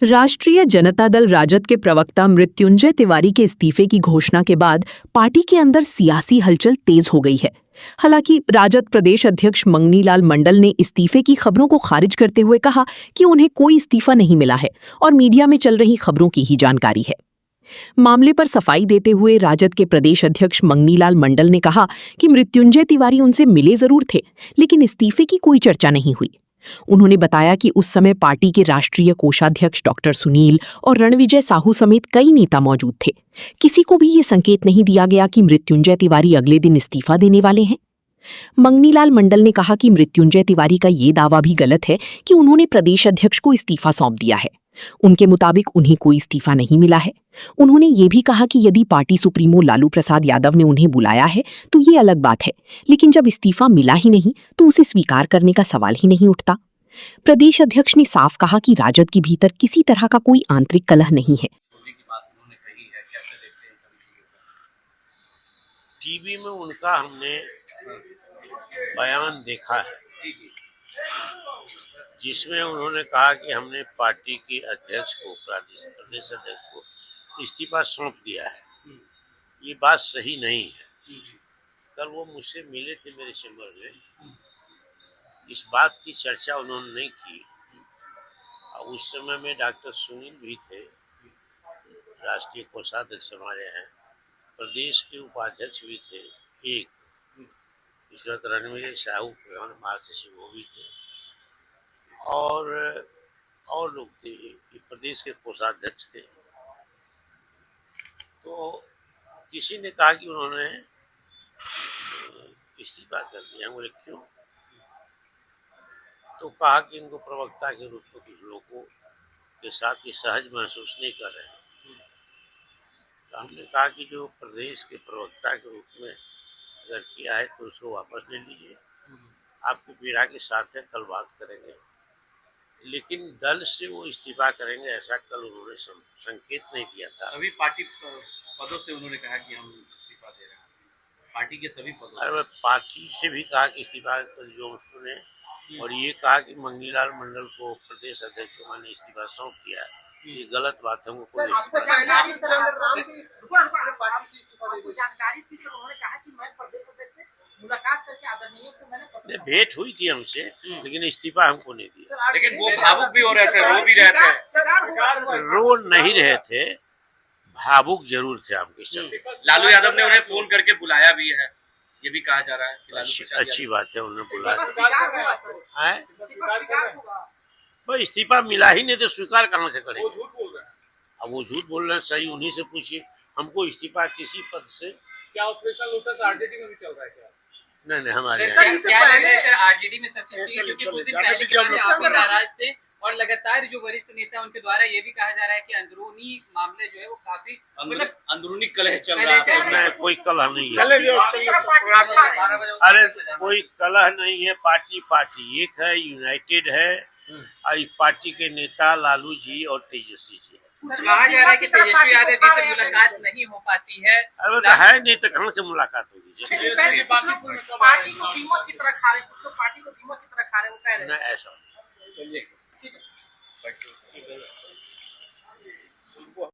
राष्ट्रीय जनता दल राजद के प्रवक्ता मृत्युंजय तिवारी के इस्तीफे की घोषणा के बाद पार्टी के अंदर सियासी हलचल तेज हो गई है। हालांकि राजद प्रदेश अध्यक्ष मंगनीलाल मंडल ने इस्तीफे की खबरों को खारिज करते हुए कहा कि उन्हें कोई इस्तीफा नहीं मिला है और मीडिया में चल रही खबरों की ही जानकारी है। मामले पर सफाई देते हुए राजद के प्रदेश अध्यक्ष मंगनीलाल मंडल ने कहा कि मृत्युंजय तिवारी उनसे मिले जरूर थे, लेकिन इस्तीफे की कोई चर्चा नहीं हुई। उन्होंने बताया कि उस समय पार्टी के राष्ट्रीय कोषाध्यक्ष डॉक्टर सुनील और रणविजय साहू समेत कई नेता मौजूद थे। किसी को भी ये संकेत नहीं दिया गया कि मृत्युंजय तिवारी अगले दिन इस्तीफा देने वाले हैं। मंगनीलाल मंडल ने कहा कि मृत्युंजय तिवारी का ये दावा भी गलत है कि उन्होंने प्रदेश अध्यक्ष को इस्तीफा सौंप दिया है। उनके मुताबिक उन्हें कोई इस्तीफा नहीं मिला है। उन्होंने ये भी कहा कि यदि पार्टी सुप्रीमो लालू प्रसाद यादव ने उन्हें बुलाया है तो ये अलग बात है, लेकिन जब इस्तीफा मिला ही नहीं तो उसे स्वीकार करने का सवाल ही नहीं उठता। प्रदेश अध्यक्ष ने साफ कहा कि राजद के भीतर किसी तरह का कोई आंतरिक कलह नहीं है। टीवी में उनका हमने बयान देखा है, जिसमें उन्होंने कहा कि हमने पार्टी के अध्यक्ष को, प्रदेश अध्यक्ष को इस्तीफा सौंप दिया है। ये बात सही नहीं है। कल वो मुझसे मिले थे मेरे चैम्बर में, इस बात की चर्चा उन्होंने नहीं की। उस समय में डॉक्टर सुनील भी थे, राष्ट्रीय कोषाध्यक्ष हमारे हैं, प्रदेश के उपाध्यक्ष भी थे, एक इसके बाद रणविजय साहू प्रधान महासचिव वो भी थे और लोग थे, प्रदेश के कोषाध्यक्ष थे। तो किसी ने कहा कि उन्होंने इस्तीफा कर दिया। बोले क्यों? तो कहा कि इनको प्रवक्ता के रूप में कुछ लोगों के साथ ये सहज महसूस नहीं कर रहे हैं। तो हमने कहा कि जो प्रदेश के प्रवक्ता के रूप में अगर किया है तो उसको वापस ले लीजिए। आपकी पीड़ा के साथ है, कल बात करेंगे, लेकिन दल से वो इस्तीफा करेंगे ऐसा कल उन्होंने संकेत नहीं दिया था। सभी पार्टी पदों से उन्होंने कहा कि हम इस्तीफा दे रहे हैं, पार्टी के सभी पदों। अरे पार्टी से भी कहा कि इस्तीफा जो सुने, और ये कहा कि मंगनीलाल मंडल को प्रदेश अध्यक्ष को मैंने इस्तीफा सौंप दिया है। ये गलत बात है। उनको भेंट हुई थी हमसे, लेकिन इस्तीफा हमको नहीं दिया। लेकिन वो भावुक भी हो रहे थे, रो भी रहे थे। रो नहीं रहे थे, भावुक जरूर थे आपके। लालू यादव ने उन्हें फोन करके बुलाया भी है, ये भी कहा जा रहा है। अच्छी बात है, उन्होंने बुलाया। भाई इस्तीफा मिला ही नहीं तो स्वीकार कहाँ से करेंगे? अब वो झूठ बोल रहे हैं, सही उन्हीं से पूछिए। हमको इस्तीफा किसी पद से। क्या ऑपरेशन लोटस आरजेडी में भी चल रहा है क्या? नहीं हमारे आरजेडी में सब चीज, क्योंकि कुछ दिन पहले की बात है, आप भी नाराज थे और लगातार जो वरिष्ठ नेता उनके द्वारा ये भी कहा जा रहा है कि अंदरूनी मामले जो है वो काफी मतलब अंदरूनी कलह चल रहा है। कोई कलह नहीं है। अरे कोई कलह नहीं है। पार्टी एक है, यूनाइटेड है। और इस पार्टी के नेता लालू जी और तेजस्वी जी है। कहा जा रहा है कि तेजस्वी यादव जी से मुलाकात नहीं हो पाती है। अरे तो है नहीं तो कहाँ से मुलाकात होगी? पार्टी को कीमत की तरह खा रहे, कुछ लोग पार्टी को कीमत की तरह खा रहे, वो कह रहे हैं ऐसा।